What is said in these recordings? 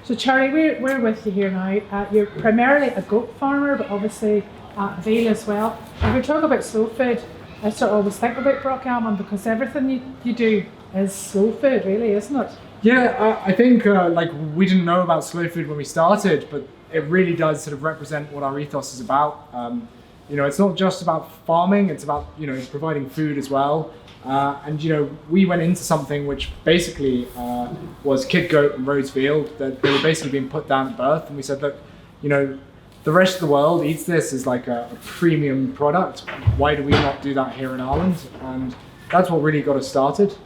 So Charlie, we're with you here now. You're primarily a goat farmer, but obviously veal as well. If we talk about slow food, I sort of always think about Broughgammon because everything you do is slow food, really, isn't it? Yeah, I think like we didn't know about slow food when we started, but it really does sort of represent what our ethos is about. You know, it's not just about farming; it's about, you know, providing food as well. And you know, we went into something which basically was kid goat and Rhodes veal. That they were basically being put down at birth, and we said, look, you know, the rest of the world eats this as like a premium product. Why do we not do that here in Ireland? And that's what really got us started.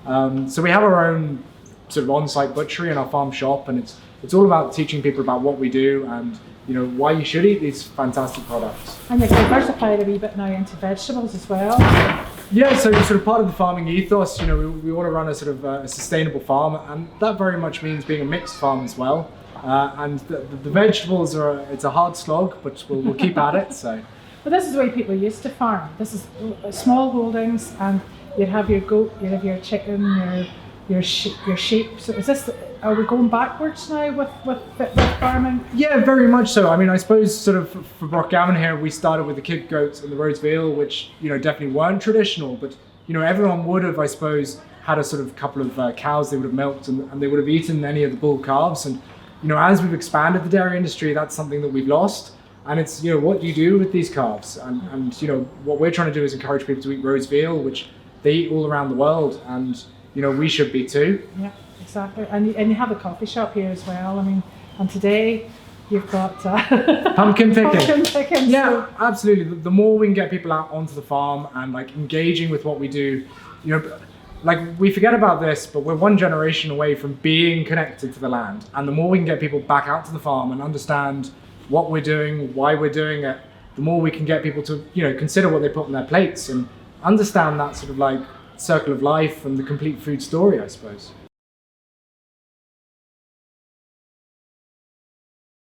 So we have our own sort of on-site butchery in our farm shop, and it's all about teaching people about what we do and, you know, why you should eat these fantastic products. And you've diversified a wee bit now into vegetables as well. Yeah, so sort of part of the farming ethos, you know, we want to run a sort of a sustainable farm, and that very much means being a mixed farm as well. And the vegetables it's a hard slog, but we'll keep at it. So. But this is the way people used to farm. This is small holdings, and you'd have your goat, you'd have your chicken, your sheep. So are we going backwards now with farming? Yeah, very much so. I mean, I suppose sort of for Broughgammon here, we started with the kid goats and the Rhodes veal, which, you know, definitely weren't traditional, but, you know, everyone would have, I suppose, had a sort of couple of cows they would have milked, and they would have eaten any of the bull calves. And, you know, as we've expanded the dairy industry, that's something that we've lost. And it's, you know, what do you do with these calves? And you know, what we're trying to do is encourage people to eat Rhodes veal, which they eat all around the world, and, you know, we should be too. Yeah, exactly. And you have a coffee shop here as well. I mean, and today you've got pumpkin picking. Pumpkin picking. Yeah, so. Absolutely. The more we can get people out onto the farm and like engaging with what we do, you know, like we forget about this, but we're one generation away from being connected to the land. And the more we can get people back out to the farm and understand what we're doing, why we're doing it, the more we can get people to, you know, consider what they put on their plates and understand that sort of like circle of life and the complete food story, I suppose.